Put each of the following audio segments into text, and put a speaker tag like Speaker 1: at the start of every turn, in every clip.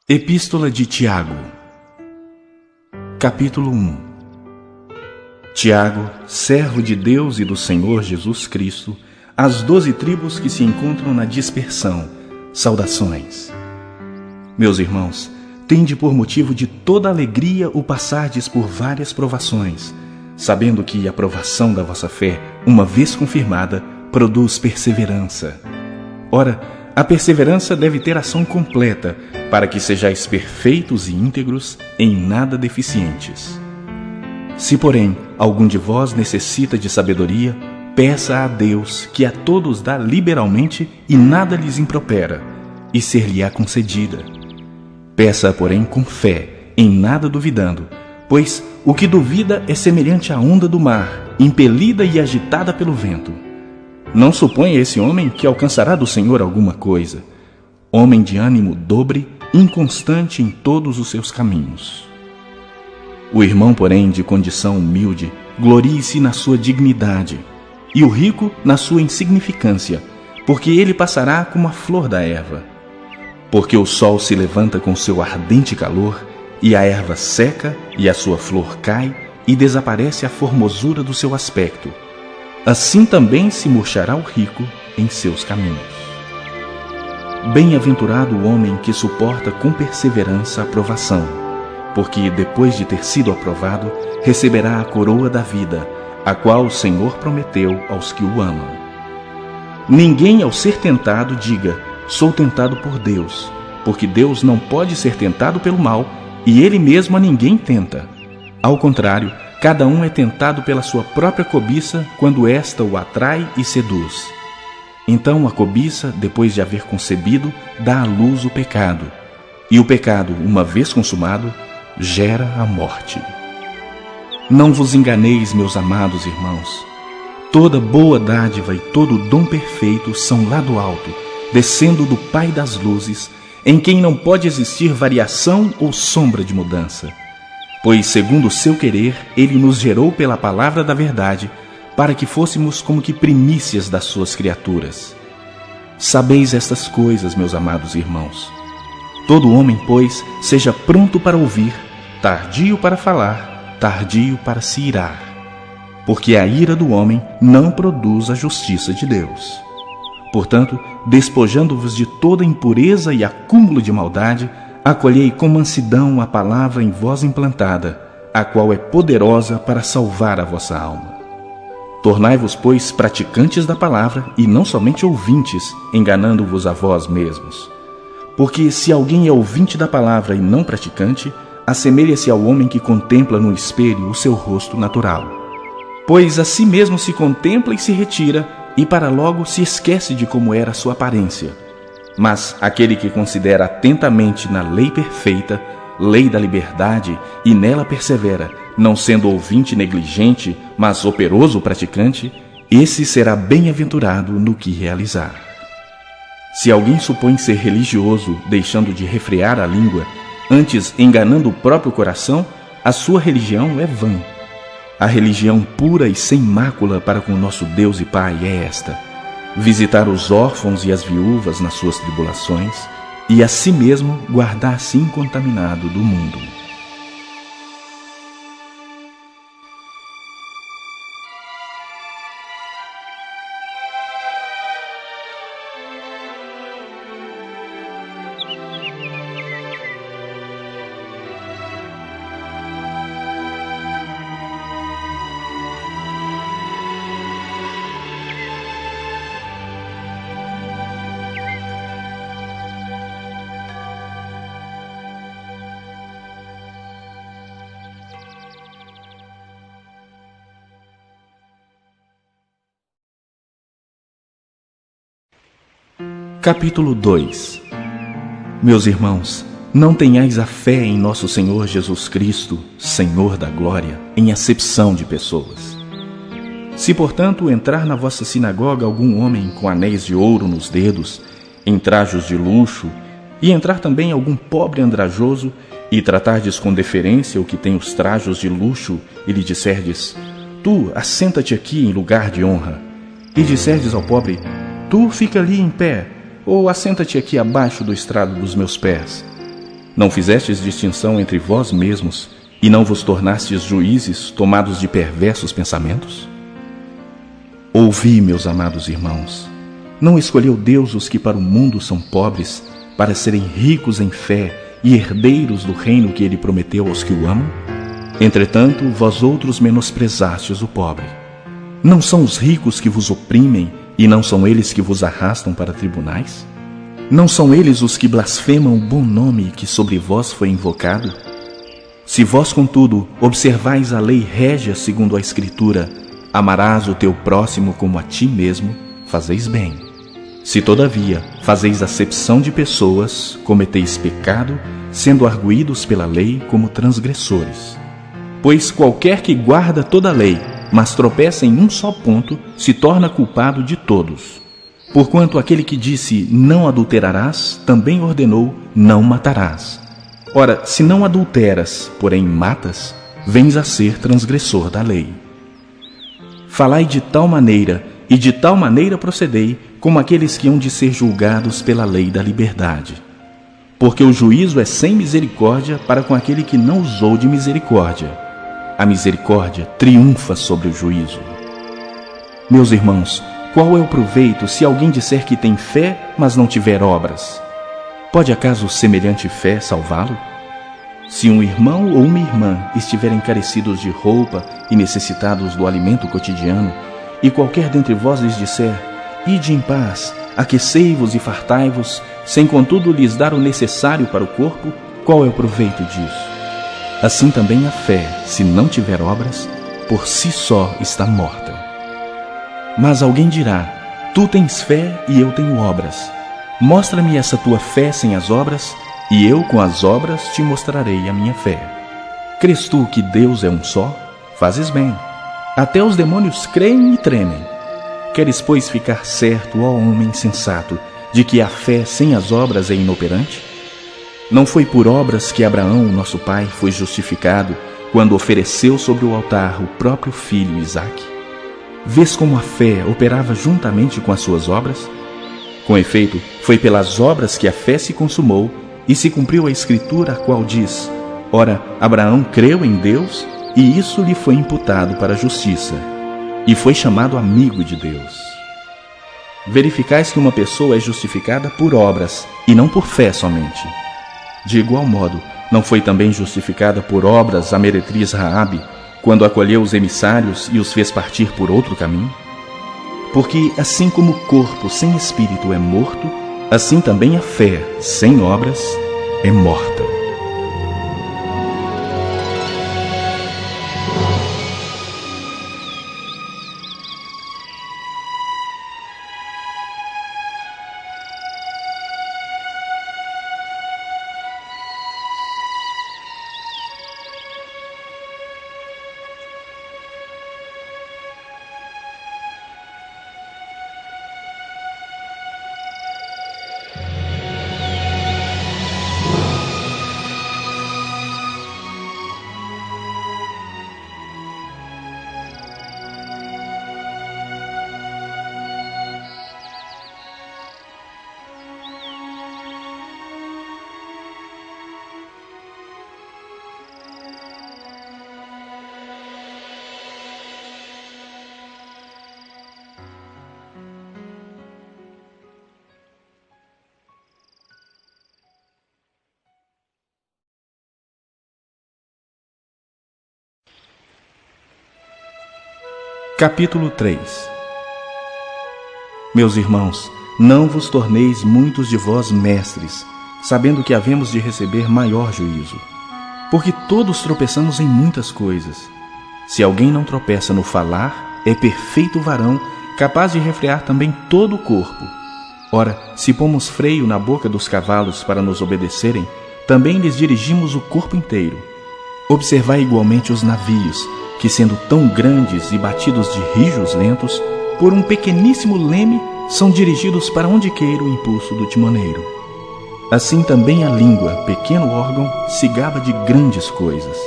Speaker 1: Epístola de Tiago, capítulo 1. Tiago, servo de Deus e do Senhor Jesus Cristo, às 12 tribos que se encontram na dispersão, saudações. Meus irmãos, tende por motivo de toda alegria o passardes por várias provações, sabendo que a provação da vossa fé, uma vez confirmada, produz perseverança. Ora, a perseverança deve ter ação completa, para que sejais perfeitos e íntegros, em nada deficientes. Se, porém, algum de vós necessita de sabedoria, peça a Deus, que a todos dá liberalmente e nada lhes impropera, e ser-lhe-á concedida. Peça, porém, com fé, em nada duvidando, pois o que duvida é semelhante à onda do mar, impelida e agitada pelo vento. Não suponha esse homem que alcançará do Senhor alguma coisa. Homem de ânimo dobre, inconstante em todos os seus caminhos. O irmão, porém, de condição humilde, glorie-se na sua dignidade, e o rico na sua insignificância, porque ele passará como a flor da erva. Porque o sol se levanta com seu ardente calor, e a erva seca, e a sua flor cai, e desaparece a formosura do seu aspecto. Assim também se murchará o rico em seus caminhos. Bem-aventurado o homem que suporta com perseverança a provação, porque depois de ter sido aprovado, receberá a coroa da vida, a qual o Senhor prometeu aos que o amam. Ninguém, ao ser tentado, diga: sou tentado por Deus, porque Deus não pode ser tentado pelo mal, e Ele mesmo a ninguém tenta. Ao contrário, cada um é tentado pela sua própria cobiça, quando esta o atrai e seduz. Então a cobiça, depois de haver concebido, dá à luz o pecado. E o pecado, uma vez consumado, gera a morte. Não vos enganeis, meus amados irmãos. Toda boa dádiva e todo dom perfeito são lá do alto, descendo do Pai das luzes, em quem não pode existir variação ou sombra de mudança. Pois, segundo o seu querer, Ele nos gerou pela palavra da verdade, para que fôssemos como que primícias das suas criaturas. Sabeis estas coisas, meus amados irmãos. Todo homem, pois, seja pronto para ouvir, tardio para falar, tardio para se irar. Porque a ira do homem não produz a justiça de Deus. Portanto, despojando-vos de toda impureza e acúmulo de maldade, acolhei com mansidão a palavra em vós implantada, a qual é poderosa para salvar a vossa alma. Tornai-vos, pois, praticantes da palavra e não somente ouvintes, enganando-vos a vós mesmos. Porque se alguém é ouvinte da palavra e não praticante, assemelha-se ao homem que contempla no espelho o seu rosto natural. Pois a si mesmo se contempla e se retira, e para logo se esquece de como era a sua aparência. Mas aquele que considera atentamente na lei perfeita, lei da liberdade, e nela persevera, não sendo ouvinte negligente, mas operoso praticante, esse será bem-aventurado no que realizar. Se alguém supõe ser religioso, deixando de refrear a língua, antes enganando o próprio coração, a sua religião é vã. A religião pura e sem mácula para com nosso Deus e Pai é esta: visitar os órfãos e as viúvas nas suas tribulações, e a si mesmo guardar-se incontaminado do mundo. Capítulo 2. Meus irmãos, não tenhais a fé em nosso Senhor Jesus Cristo, Senhor da glória, em acepção de pessoas. Se, portanto, entrar na vossa sinagoga algum homem com anéis de ouro nos dedos, em trajos de luxo, e entrar também algum pobre andrajoso, e tratardes com deferência o que tem os trajos de luxo, e lhe disserdes: tu, assenta-te aqui em lugar de honra, e disserdes ao pobre: tu, fica ali em pé, ou assenta-te aqui abaixo do estrado dos meus pés. Não fizestes distinção entre vós mesmos e não vos tornastes juízes tomados de perversos pensamentos? Ouvi, meus amados irmãos, não escolheu Deus os que para o mundo são pobres, para serem ricos em fé e herdeiros do reino que ele prometeu aos que o amam? Entretanto, vós outros menosprezastes o pobre. Não são os ricos que vos oprimem e não são eles que vos arrastam para tribunais? Não são eles os que blasfemam o bom nome que sobre vós foi invocado? Se vós, contudo, observais a lei régia segundo a Escritura, amarás o teu próximo como a ti mesmo, fazeis bem. Se, todavia, fazeis acepção de pessoas, cometeis pecado, sendo arguídos pela lei como transgressores. Pois qualquer que guarda toda a lei, mas tropeça em um só ponto, se torna culpado de todos. Porquanto aquele que disse, não adulterarás, também ordenou, não matarás. Ora, se não adulteras, porém matas, vens a ser transgressor da lei. Falai de tal maneira, e de tal maneira procedei, como aqueles que hão de ser julgados pela lei da liberdade. Porque o juízo é sem misericórdia para com aquele que não usou de misericórdia. A misericórdia triunfa sobre o juízo. Meus irmãos, qual é o proveito se alguém disser que tem fé, mas não tiver obras? Pode acaso semelhante fé salvá-lo? Se um irmão ou uma irmã estiverem carecidos de roupa e necessitados do alimento cotidiano, e qualquer dentre vós lhes disser, ide em paz, aquecei-vos e fartai-vos, sem contudo lhes dar o necessário para o corpo, qual é o proveito disso? Assim também a fé, se não tiver obras, por si só está morta. Mas alguém dirá, tu tens fé e eu tenho obras. Mostra-me essa tua fé sem as obras, e eu com as obras te mostrarei a minha fé. Crês tu que Deus é um só? Fazes bem. Até os demônios creem e tremem. Queres, pois, ficar certo, ó homem sensato, de que a fé sem as obras é inoperante? Não foi por obras que Abraão, nosso pai, foi justificado, quando ofereceu sobre o altar o próprio filho Isaque? Vês como a fé operava juntamente com as suas obras? Com efeito, foi pelas obras que a fé se consumou e se cumpriu a Escritura, a qual diz, ora, Abraão creu em Deus e isso lhe foi imputado para a justiça, e foi chamado amigo de Deus. Verificais que uma pessoa é justificada por obras e não por fé somente. De igual modo, não foi também justificada por obras a meretriz Raabe, quando acolheu os emissários e os fez partir por outro caminho? Porque assim como o corpo sem espírito é morto, assim também a fé sem obras é morta. Capítulo 3. Meus irmãos, não vos torneis muitos de vós mestres, sabendo que havemos de receber maior juízo. Porque todos tropeçamos em muitas coisas. Se alguém não tropeça no falar, é perfeito varão, capaz de refrear também todo o corpo. Ora, se pomos freio na boca dos cavalos para nos obedecerem, também lhes dirigimos o corpo inteiro. Observai igualmente os navios, que sendo tão grandes e batidos de rijos lentos, por um pequeníssimo leme, são dirigidos para onde queira o impulso do timoneiro. Assim também a língua, pequeno órgão, se gaba de grandes coisas.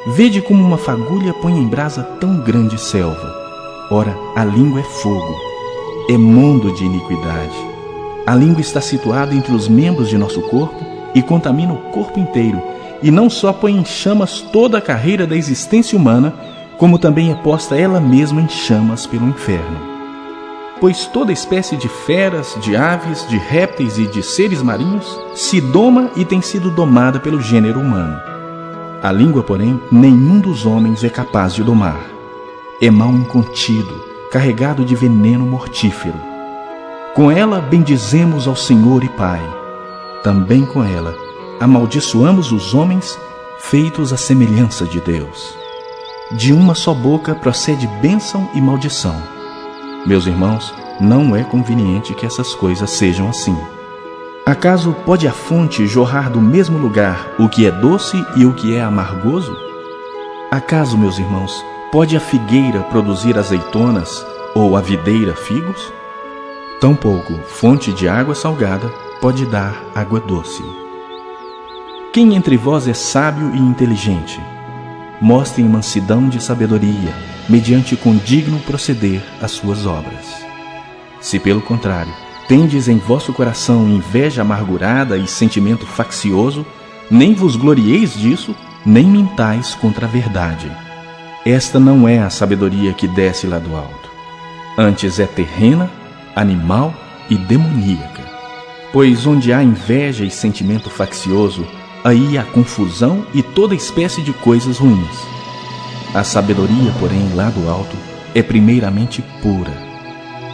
Speaker 1: Vede como uma fagulha põe em brasa tão grande selva. Ora, a língua é fogo, é mundo de iniquidade. A língua está situada entre os membros de nosso corpo e contamina o corpo inteiro, e não só põe em chamas toda a carreira da existência humana, como também é posta ela mesma em chamas pelo inferno. Pois toda espécie de feras, de aves, de répteis e de seres marinhos se doma e tem sido domada pelo gênero humano. A língua, porém, nenhum dos homens é capaz de domar. É mal incontido, carregado de veneno mortífero. Com ela bendizemos ao Senhor e Pai. Também com ela amaldiçoamos os homens feitos à semelhança de Deus. De uma só boca procede bênção e maldição. Meus irmãos, não é conveniente que essas coisas sejam assim. Acaso pode a fonte jorrar do mesmo lugar o que é doce e o que é amargoso? Acaso, meus irmãos, pode a figueira produzir azeitonas ou a videira figos? Tampouco fonte de água salgada pode dar água doce. Quem entre vós é sábio e inteligente? Mostrem mansidão de sabedoria, mediante condigno proceder as suas obras. Se, pelo contrário, tendes em vosso coração inveja amargurada e sentimento faccioso, nem vos glorieis disso, nem mintais contra a verdade. Esta não é a sabedoria que desce lá do alto. Antes é terrena, animal e demoníaca. Pois onde há inveja e sentimento faccioso, aí há confusão e toda espécie de coisas ruins. A sabedoria, porém, lá do alto, é primeiramente pura,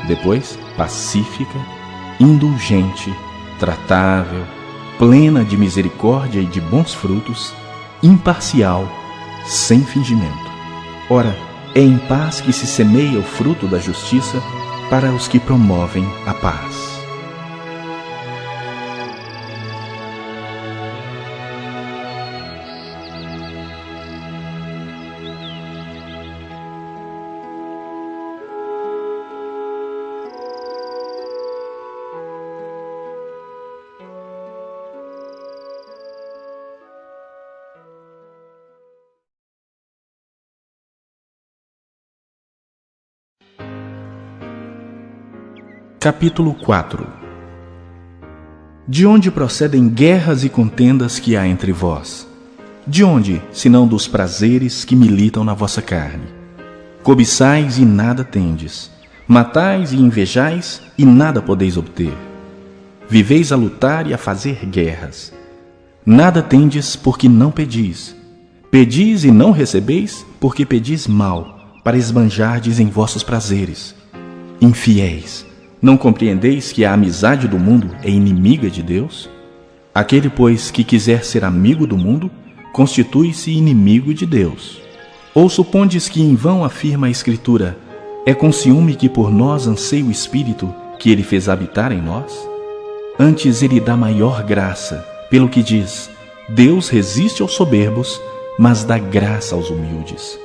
Speaker 1: depois pacífica, indulgente, tratável, plena de misericórdia e de bons frutos, imparcial, sem fingimento. Ora, é em paz que se semeia o fruto da justiça para os que promovem a paz. Capítulo 4. De onde procedem guerras e contendas que há entre vós? De onde, senão dos prazeres que militam na vossa carne? Cobiçais e nada tendes, matais e invejais e nada podeis obter. Viveis a lutar e a fazer guerras. Nada tendes porque não pedis. Pedis e não recebeis porque pedis mal, para esbanjardes em vossos prazeres. Infiéis! Não compreendeis que a amizade do mundo é inimiga de Deus? Aquele, pois, que quiser ser amigo do mundo, constitui-se inimigo de Deus. Ou supondes que em vão afirma a Escritura: é com ciúme que por nós anseia o Espírito que ele fez habitar em nós? Antes ele dá maior graça, pelo que diz: Deus resiste aos soberbos, mas dá graça aos humildes.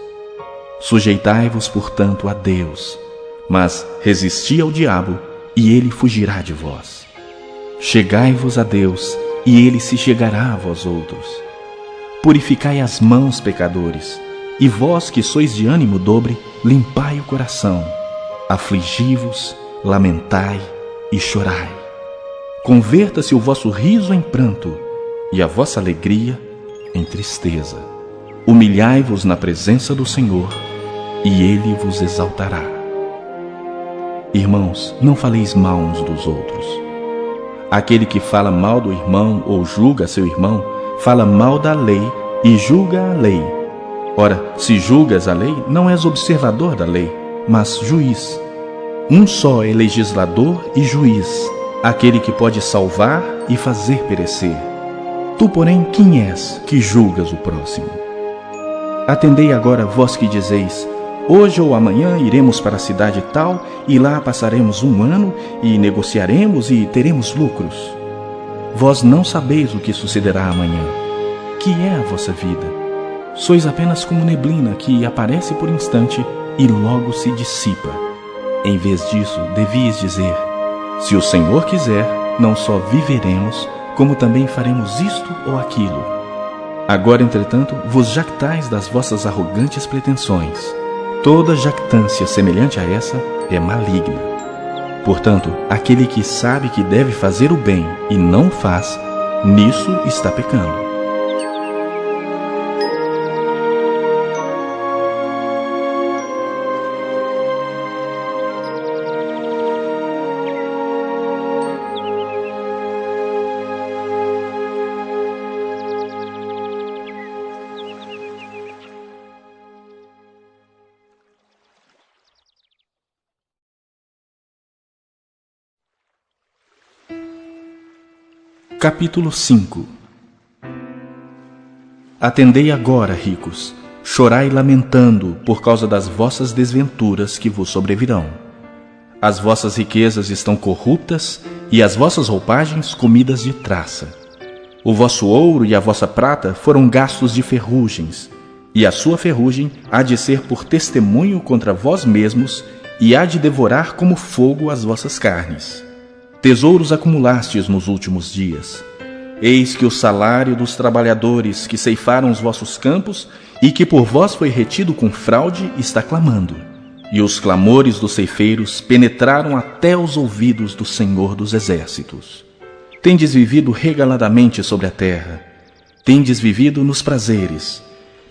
Speaker 1: Sujeitai-vos, portanto, a Deus, mas resisti ao diabo, e ele fugirá de vós. Chegai-vos a Deus, e ele se chegará a vós outros. Purificai as mãos, pecadores, e vós que sois de ânimo dobre, limpai o coração. Afligi-vos, lamentai e chorai. Converta-se o vosso riso em pranto, e a vossa alegria em tristeza. Humilhai-vos na presença do Senhor, e ele vos exaltará. Irmãos, não faleis mal uns dos outros. Aquele que fala mal do irmão ou julga seu irmão, fala mal da lei e julga a lei. Ora, se julgas a lei, não és observador da lei, mas juiz. Um só é legislador e juiz, aquele que pode salvar e fazer perecer. Tu, porém, quem és que julgas o próximo? Atendei agora vós que dizeis: hoje ou amanhã iremos para a cidade tal, e lá passaremos um ano, e negociaremos e teremos lucros. Vós não sabeis o que sucederá amanhã. Que é a vossa vida? Sois apenas como neblina que aparece por instante e logo se dissipa. Em vez disso, devíeis dizer: se o Senhor quiser, não só viveremos, como também faremos isto ou aquilo. Agora, entretanto, vos jactais das vossas arrogantes pretensões. Toda jactância semelhante a essa é maligna. Portanto, aquele que sabe que deve fazer o bem e não faz, nisso está pecando. Capítulo 5. Atendei agora, ricos, chorai lamentando por causa das vossas desventuras que vos sobrevirão. As vossas riquezas estão corruptas e as vossas roupagens comidas de traça. O vosso ouro e a vossa prata foram gastos de ferrugens, e a sua ferrugem há de ser por testemunho contra vós mesmos e há de devorar como fogo as vossas carnes. Tesouros acumulastes nos últimos dias. Eis que o salário dos trabalhadores que ceifaram os vossos campos e que por vós foi retido com fraude está clamando. E os clamores dos ceifeiros penetraram até os ouvidos do Senhor dos Exércitos. Tendes vivido regaladamente sobre a terra. Tendes vivido nos prazeres.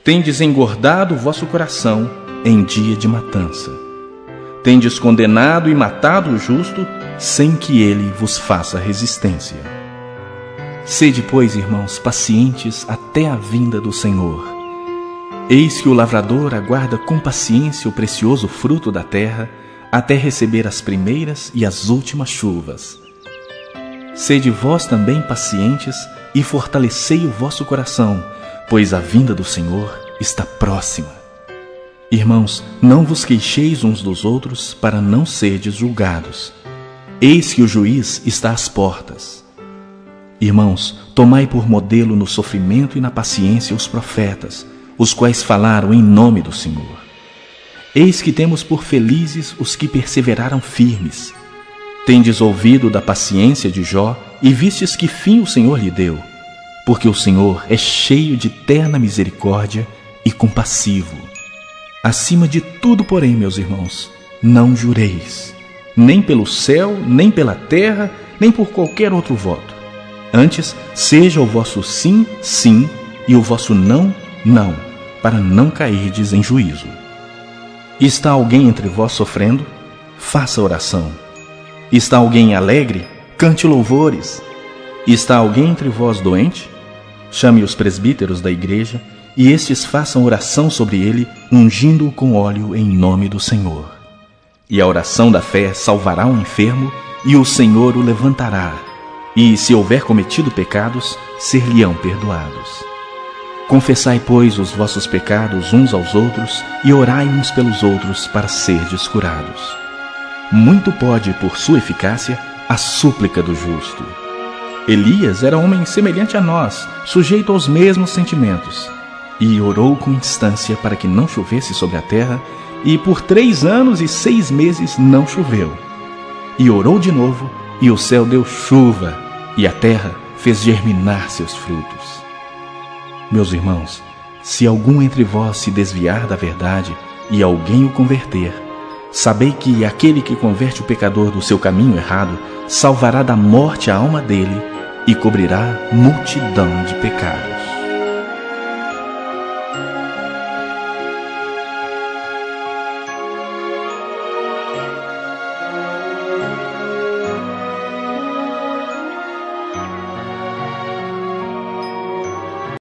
Speaker 1: Tendes engordado o vosso coração em dia de matança. Tendes condenado e matado o justo, sem que ele vos faça resistência. Sede, pois, irmãos, pacientes até a vinda do Senhor. Eis que o lavrador aguarda com paciência o precioso fruto da terra, até receber as primeiras e as últimas chuvas. Sede vós também pacientes e fortalecei o vosso coração, pois a vinda do Senhor está próxima. Irmãos, não vos queixeis uns dos outros para não serdes julgados. Eis que o juiz está às portas. Irmãos, tomai por modelo no sofrimento e na paciência os profetas, os quais falaram em nome do Senhor. Eis que temos por felizes os que perseveraram firmes. Tendes ouvido da paciência de Jó e vistes que fim o Senhor lhe deu, porque o Senhor é cheio de terna misericórdia e compassivo. Acima de tudo, porém, meus irmãos, não jureis, nem pelo céu, nem pela terra, nem por qualquer outro voto. Antes, seja o vosso sim, sim, e o vosso não, não, para não cairdes em juízo. Está alguém entre vós sofrendo? Faça oração. Está alguém alegre? Cante louvores. Está alguém entre vós doente? Chame os presbíteros da igreja, e estes façam oração sobre ele, ungindo-o com óleo em nome do Senhor. E a oração da fé salvará o enfermo, e o Senhor o levantará. E, se houver cometido pecados, ser-lhe-ão perdoados. Confessai, pois, os vossos pecados uns aos outros, e orai uns pelos outros para serdes curados. Muito pode, por sua eficácia, a súplica do justo. Elias era homem semelhante a nós, sujeito aos mesmos sentimentos, e orou com instância para que não chovesse sobre a terra, e por 3 anos e 6 meses não choveu. E orou de novo, e o céu deu chuva, e a terra fez germinar seus frutos. Meus irmãos, se algum entre vós se desviar da verdade, e alguém o converter, sabei que aquele que converte o pecador do seu caminho errado, salvará da morte a alma dele, e cobrirá multidão de pecados.